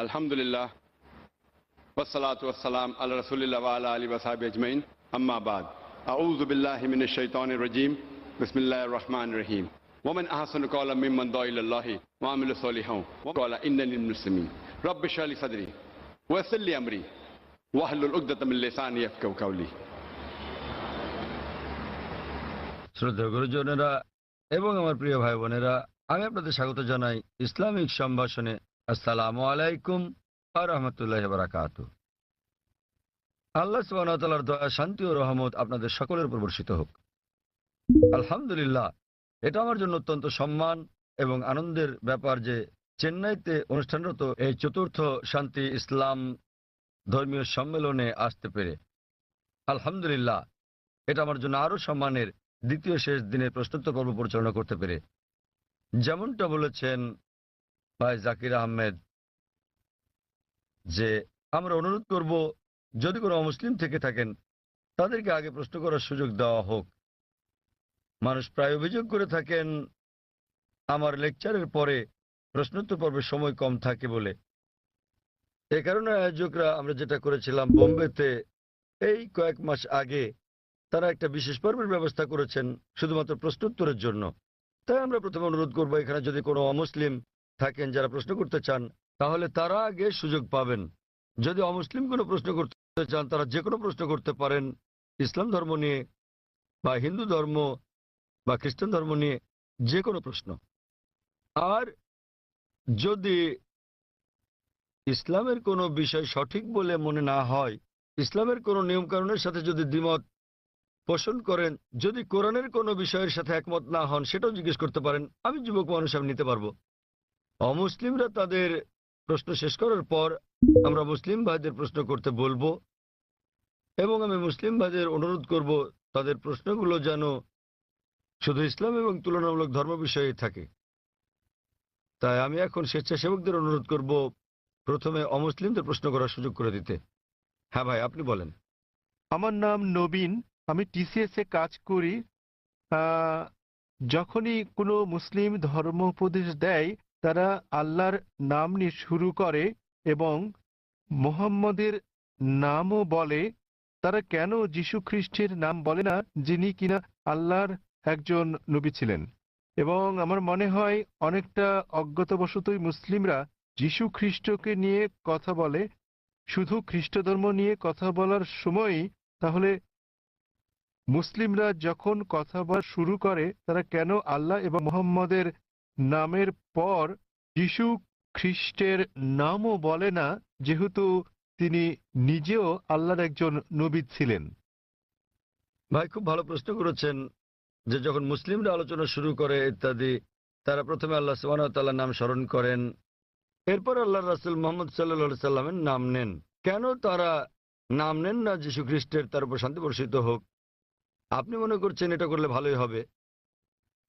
আলহামদুলিল্লাহ ওয়াসসালাতু ওয়াসসালাম আলা রাসূলিল্লাহ ওয়া আলা আলিহি ওয়া সাহবিহি আজমাইন আম্মা বাদ আউযু বিল্লাহি মিনাশ শাইতানির রাজীম বিসমিল্লাহির রহমানির রহিম ওয়া মান আহসানু ক্বাওলাম মিম্মান দাআ ইলাল্লাহি ওয়া আমিলা সলিহান ওয়া ক্বালা ইন্নানি মিনাল মুসলিমিন রাব্বি ইশরাহ লি সাদরি ওয়া ইয়াসসির লি আমরি ওয়াহলুল উকদাতাম মিন লিসানি ইয়াফকাহু কাওলি। শ্রদ্ধেয় গুরুজনেরা এবং আমার প্রিয় ভাই বোনেরা, আমি আপনাদের স্বাগত জানাই ইসলামিক সম্ভাষণে। আসসালামু আলাইকুম ওয়া রাহমাতুল্লাহি ওয়া বারাকাতুহু। আল্লাহ সুবহানাহু ওয়া তাআলার দয়া, শান্তি ও রহমত আপনাদের সকলের উপর বর্ষিত হোক। আলহামদুলিল্লাহ, এটা আমার জন্য অত্যন্ত সম্মান এবং আনন্দের ব্যাপার যে চেন্নাইতে অনুষ্ঠানরত এই চতুর্থ শান্তি ইসলাম ধর্মীয় সম্মেলনে আসতে পেরে। আলহামদুলিল্লাহ, এটা আমার জন্য আরও সম্মানের দ্বিতীয় শেষ দিনের প্রশ্নোত্তর পর্ব পরিচালনা করতে পেরে। যেমনটা বলেছেন ভাই জাকির আহমেদ, যে আমরা অনুরোধ করব যদি কোনো অমুসলিম থেকে থাকেন তাদেরকে আগে প্রশ্ন করার সুযোগ দেওয়া হোক। মানুষ প্রায় অভিযোগ করে থাকেন আমার লেকচারের পরে প্রশ্নোত্তর পর্বের সময় কম থাকে বলে। এ কারণে আয়োজকরা আমরা যেটা করেছিলাম বোম্বেতে এই কয়েক মাস আগে, তারা একটা বিশেষ পর্বের ব্যবস্থা করেছেন শুধুমাত্র প্রশ্নোত্তরের জন্য। তাই আমরা প্রথমে অনুরোধ করবো, এখানে যদি কোনো অমুসলিম থাকেন যারা প্রশ্ন করতে চান তাহলে তারা আগে সুযোগ পাবেন। যদি অমুসলিম কোনো প্রশ্ন করতে চান তারা যে কোনো প্রশ্ন করতে পারেন, ইসলাম ধর্ম নিয়ে বা হিন্দু ধর্ম বা খ্রিস্টান ধর্ম নিয়ে যে কোনো প্রশ্ন। আর যদি ইসলামের কোনো বিষয় সঠিক বলে মনে না হয়, ইসলামের কোনো নিয়মকানুনের সাথে যদি দ্বিমত পোষণ করেন, যদি কোরআনের কোনো বিষয়ের সাথে একমত না হন, সেটাও জিজ্ঞেস করতে পারেন। আমি যুবক মানুষ, আমি নিতে পারবো। অমুসলিমরা তাদের প্রশ্ন শেষ করার পর আমরা মুসলিম ভাইদের প্রশ্ন করতে বলবো, এবং আমি মুসলিম ভাইদের অনুরোধ করব তাদের প্রশ্নগুলো যেন শুধু ইসলাম এবং তুলনামূলক ধর্ম বিষয়ে থাকে। তাই আমি এখন স্বেচ্ছাসেবকদের অনুরোধ করব প্রথমে অমুসলিমদের প্রশ্ন করার সুযোগ করে দিতে। হ্যাঁ ভাই, আপনি বলেন। আমার নাম নবীন, আমি টিসিএস এ কাজ করি। যখনই কোনো মুসলিম ধর্ম উপদেশ দেয় তারা আল্লাহর নাম নিয়ে শুরু করে এবং মুহাম্মদের নামও বলে। তারা কেন যীশু খ্রিস্টের নাম বলে না, যিনি কিনা আল্লাহর একজন নবী ছিলেন? এবং আমার মনে হয় অনেকটা অজ্ঞতাবশতই মুসলিমরা যীশু খ্রিস্টকে নিয়ে কথা বলে, শুধু খ্রিস্ট ধর্ম নিয়ে কথা বলার সময়ই। তাহলে মুসলিমরা যখন কথা বলা শুরু করে তারা কেন আল্লাহ এবং মুহাম্মদের নামের পর যীশু খ্রিস্টের নামও বলে না, যেহেতু তিনি নিজেও আল্লাহর একজন নবী ছিলেন? ভাই, খুব ভালো প্রশ্ন করেছেন যে যখন মুসলিমরা আলোচনা শুরু করে ইত্যাদি, তারা প্রথমে আল্লাহ সুবহানাহু ওয়া তাআলার নাম স্মরণ করেন, এরপর আল্লাহর রাসূল মুহাম্মদ সাল্লাল্লাহু আলাইহি সাল্লামের নাম নেন। কেন তারা নাম নেন না যীশু খ্রিস্টের, তার উপর শান্তি বর্ষিত হোক? আপনি মনে করছেন এটা করলে ভালোই হবে,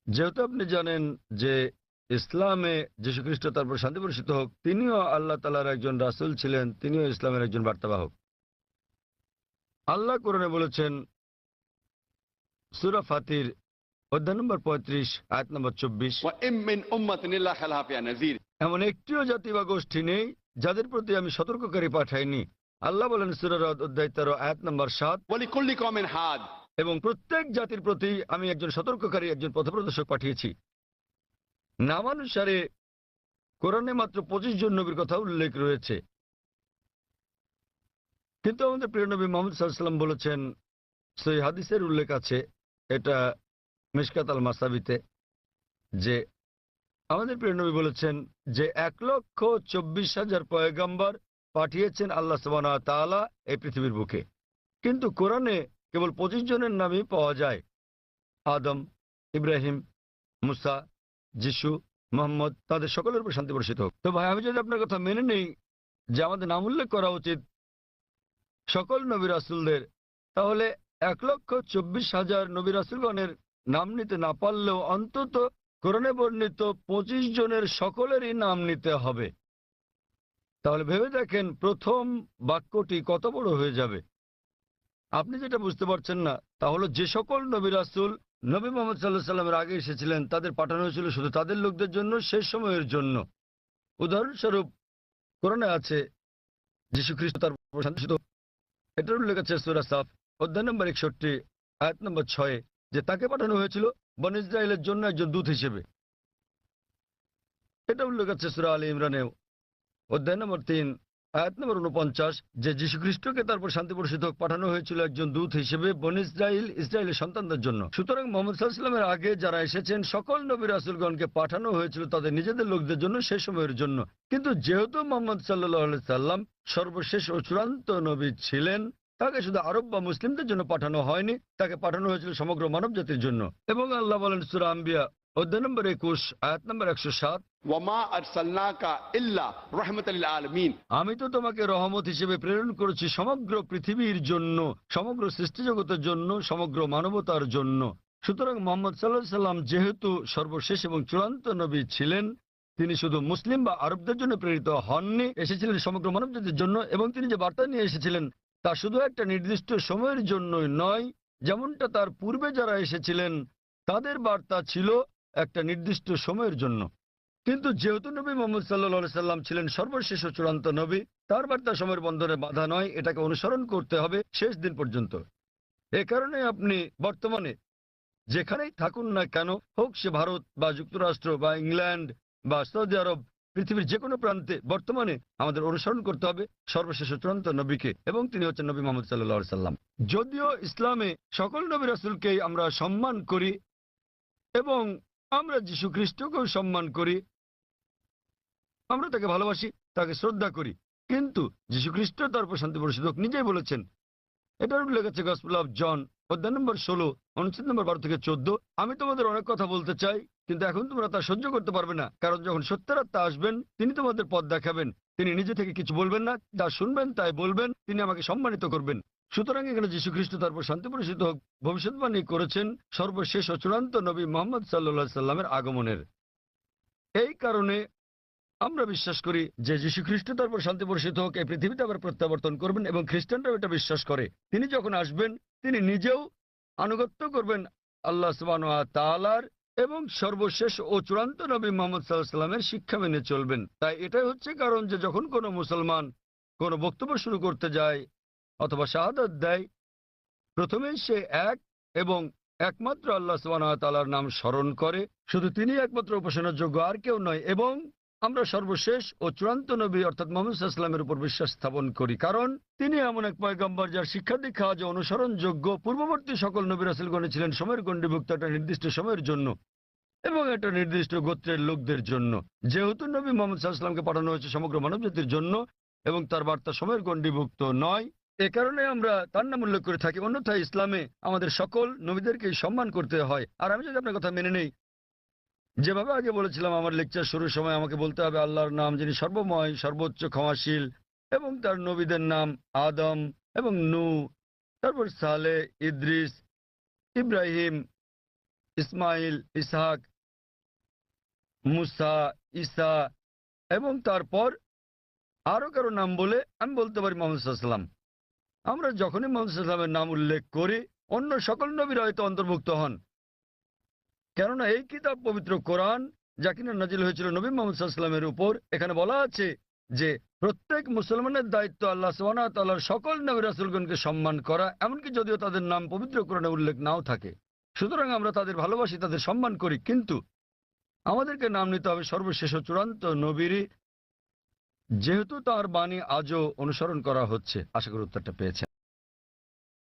যেহেতু আপনি জানেন যে ইসলামে যীশু খ্রিস্ট, তার উপর শান্তি বর্ষিত হোক, তিনিও আল্লাহ তাআলার একজন রাসূল ছিলেন, তিনিও ইসলামের একজন বার্তাবাহক। আল্লাহ কোরআনে বলেছেন সূরা ফাতির অধ্যায় নম্বর 35 আয়াত নম্বর 24, ওয়া ইম মিন উম্মাতিন ইল্লা খালাহা ফিহা নাযীর। এমন একটিও জাতি বা গোষ্ঠী নেই যাদের প্রতি আমি সতর্ককারী পাঠাইনি। আল্লাহ বলেন সূরা রদ অধ্যায় 13 আয়াত নম্বর 7, ওয়া লিকুল্লি কওমিন হাদ। এবং প্রত্যেক জাতির প্রতি আমি একজন সতর্ককারী, একজন পথপ্রদর্শক পাঠিয়েছি। নামানুসারে কোরআনে মাত্র 25 জন নবীর কথা উল্লেখ রয়েছে, কিন্তু আমাদের প্রিয় নবী মুহাম্মদ সাল্লাল্লাহু আলাইহি ওয়াসাল্লাম বলেছেন, সহিহ হাদিসের উল্লেখ আছে, এটা মিশকাত আল মাসাবিতে, যে আমাদের প্রিয় নবী বলেছেন যে 1,24,000 পয়গম্বর পাঠিয়েছেন আল্লাহ সুবহানাহু ওয়া তাআলা এই পৃথিবীর বুকে, কিন্তু কোরআনে কেবল 25 জনের নামই পাওয়া যায়। আদম, ইব্রাহিম, মুসা, যিশু, মুহাম্মদ, তাদের সকলের উপর শান্তি বর্ষিত হোক। তো ভাই, আমি যদি আপনার কথা মেনে নেই যে আমাদের নাম উল্লেখ করা উচিত সকল নবী রাসূলদের, তাহলে 1,24,000 নবী রাসূলগণের নাম নিতে না পারলেও অন্তত কোরআনে বর্ণিত 25 জনের সকলেরই নাম নিতে হবে। তাহলে ভেবে দেখেন প্রথম বাক্যটি কত বড় হয়ে যাবে। আপনি যেটা বুঝতে পারছেন না তা হলো, যে সকল নবী রাসূল নবী মুহাম্মদ সাল্লাল্লাহু আলাইহি সাল্লামের আগে এসেছিলেন তাদের পাঠানো হয়েছিল শুধু তাদের লোকদের জন্য, শেষ সময়ের জন্য। উদাহরণস্বরূপ কোরআনে আছে যীশু খ্রিস্ট তার উপর শান্তি হোক, এটার উল্লেখ আছে সূরা সাফ অধ্যায় নম্বর 61 আয়াত নম্বর 6 যে তাকে পাঠানো হয়েছিল বনী ইসরায়েলের জন্য একজন দূত হিসেবে। এটা উল্লেখ আছে সূরা আলী ইমরানেও অধ্যায় নম্বর 3 আয়াত নম্বর 49 যে যীশু খ্রিস্টকে তারপর শান্তি বর্ষিত হোক পাঠানো হয়েছিল একজন দূত হিসেবে বনী ইসরায়েলের সন্তানদের জন্য। সুতরাং মুহাম্মদ সাল্লাল্লাহু আলাইহি ওয়াসাল্লামের আগে যারা এসেছেন সকল নবী রাসূলগণকে পাঠানো হয়েছিল তাদের নিজেদের লোকদের জন্য সেই সময়ের জন্য। কিন্তু যেহেতু মুহাম্মদ সাল্লাল্লাহু আলাইহি সাল্লাম সর্বশেষ ও চূড়ান্ত নবী ছিলেন, তাকে শুধু আরব বা মুসলিমদের জন্য পাঠানো হয়নি, তাকে পাঠানো হয়েছিল সমগ্র মানব জাতির জন্য। এবং আল্লাহ বলেন সূরা আম্বিয়া অধ্যায় নম্বর 21 আয়াত নম্বর 107 ওয়ামা আরসালনাকা ইল্লা রাহমাতাল লিল আলামিন, আমি তো তোমাকে রহমত হিসেবে প্রেরণ করেছি সমগ্র পৃথিবীর জন্য, সমগ্র সৃষ্টি জগতের জন্য, সমগ্র মানবতার জন্য। সুতরাং মুহাম্মদ সাল্লাল্লাহু আলাইহি সাল্লাম যেহেতু সর্বশেষ এবং চূড়ান্ত নবী ছিলেন, তিনি শুধু মুসলিম বা আরবদের জন্য প্রেরিত হননি, এসেছিলেন সমগ্র মানবজাতির জন্য। এবং তিনি যে বার্তা নিয়ে এসেছিলেন তা শুধু একটা নির্দিষ্ট সময়ের জন্যই নয়, যেমনটা তার পূর্বে যারা এসেছিলেন তাদের বার্তা ছিল একটা নির্দিষ্ট সময়ের জন্য। কিন্তু যেহেতু নবী মুহাম্মদ সাল্লাল্লাহু আলাইহি সাল্লাম ছিলেন সর্বশেষ ও চূড়ান্ত নবী, তার বার্তা সময়ের বন্ধনে বাধা নয়, এটাকে অনুসরণ করতে হবে শেষ দিন পর্যন্ত। এ কারণে আপনি বর্তমানে যেখানেই থাকুন না কেন, হোক সে ভারত বা যুক্তরাষ্ট্র বা ইংল্যান্ড বা সৌদি আরব, পৃথিবীর যে কোনো প্রান্তে বর্তমানে আমাদের অনুসরণ করতে হবে সর্বশেষ ও চূড়ান্ত নবীকে, এবং তিনি হচ্ছেন নবী মুহাম্মদ সাল্লাল্লাহু আলাইহি সাল্লাম। যদিও ইসলামে সকল নবী রাসূলকেই আমরা সম্মান করি এবং আমরা যীশু খ্রিস্টকেও সম্মান করি, আমরা তাকে ভালোবাসি, তাকে শ্রদ্ধা করি, কিন্তু যীশু খ্রিস্ট তার উপর শান্তি বর্ষিত হোক নিজেই বলেছেন, এটার উল্লেখ আছে গসপেল অফ জন অধ্যায় নম্বর 16 অনুচ্ছেদ নম্বর 12 থেকে 14, আমি তোমাদের অনেক কথা বলতে চাই কিন্তু এখন তোমরা তা সহ্য করতে পারবে না, কারণ যখন সত্যের আত্মা আসবেন তিনি তোমাদের পথ দেখাবেন। তিনি নিজে থেকে কিছু বলবেন না, যা শুনবেন তাই বলবেন, তিনি আমাকে সম্মানিত করবেন। সুতরাং এখানে যীশু খ্রিস্ট তার উপর শান্তি বর্ষিত হোক ভবিষ্যৎবাণী করেছেন সর্বশেষ ও চূড়ান্ত নবী মুহাম্মদ সাল্লাল্লাহু আলাইহি সাল্লামের আগমনের। এই কারণে আমরা বিশ্বাস করি যে যীশু খ্রিস্ট তার উপর শান্তি বর্ষিত হোক এই পৃথিবীতে আবার প্রত্যাবর্তন করবেন, এবং খ্রিস্টানরাও এটা বিশ্বাস করে। তিনি যখন আসবেন তিনি নিজেও আনুগত্য করবেন আল্লাহ সুবহানাহু ওয়া তাআলার, এবং সর্বশেষ ও চূড়ান্ত নবী মুহাম্মদ সাল্লাল্লাহু আলাইহি সাল্লামের শিক্ষা মেনে চলবেন। তাই এটাই হচ্ছে কারণ যে যখন কোনো মুসলমান কোনো বক্তব্য শুরু করতে যায় অথবা শাহাদাত দেয়, প্রথমেই সে এক এবং একমাত্র আল্লাহ সুবহানাহু ওয়া তাআলার নাম স্মরণ করে, শুধু তিনি একমাত্র উপাসনার যোগ্য, আর কেউ নয়। এবং আমরা সর্বশেষ ও চূড়ান্ত নবী অর্থাৎ মুহাম্মদ সাল্লাল্লাহু আলাইহি ওয়াসাল্লামের উপর বিশ্বাস স্থাপন করি, কারণ তিনি এমন এক পয়গম্বর যার শিক্ষা দীক্ষা আজ অনুসরণযোগ্য। পূর্ববর্তী সকল নবী রাসূলগণ ছিলেন সময়ের গণ্ডিভুক্ত একটা নির্দিষ্ট সময়ের জন্য এবং একটা নির্দিষ্ট গোত্রের লোকদের জন্য। যেহেতু নবী মুহাম্মদ সাল্লাল্লাহু আলাইহি ওয়াসাল্লামকে পাঠানো হয়েছে সমগ্র মানবজাতির জন্য এবং তার বার্তা সময়ের গণ্ডিভুক্ত নয়, এ কারণে আমরা তার নাম উল্লেখ করে থাকি। অন্যথায় ইসলামে আমাদের সকল নবীদেরকেই সম্মান করতে হয়। আর আমি যদি আপনার কথা মেনে নেই, যেভাবে আগে বলেছিলাম আমার লেকচার শুরুর সময়, আমাকে বলতে হবে আল্লাহর নাম যিনি সর্বময়, সর্বোচ্চ, ক্ষমাশীল, এবং তার নবীদের নাম আদম এবং নূহ, তারপর সালেহ, ইদ্রিস, ইব্রাহিম, ইসমাইল, ইসহাক, মুসা, ঈসা, এবং তারপর আরো কারো নাম বলে আমি বলতে পারি মুহাম্মদ সাল্লাল্লাহু আলাইহি ওয়াসাল্লাম। আমরা যখনই মুহাম্মদ সাল্লাল্লাহু আলাইহি ওয়াসাল্লামের নাম উল্লেখ করি অন্য সকল নবীরা হয়তো অন্তর্ভুক্ত হন, কেননা এই কিতাব পবিত্র কোরআন যা কিনা নাজিল হয়েছিল নবী মুহাম্মদ সাল্লাল্লাহু আলাইহি ওয়াসাল্লামের উপর, এখানে বলা আছে যে প্রত্যেক মুসলমানের দায়িত্ব আল্লাহ সুবহানাহু ওয়া তাআলার সকল নবী রাসূলগণকে সম্মান করা, এমনকি যদিও তাদের নাম পবিত্র কোরআনে উল্লেখ নাও থাকে। সুতরাং আমরা তাদের ভালোবাসি, তাদের সম্মান করি, কিন্তু আমাদেরকে নাম নিতে হবে সর্বশেষ ও চূড়ান্ত নবীরই, যেহেতু তার বাণী আজও অনুসরণ করা হচ্ছে। আশা করি উত্তরটা পেয়েছেন।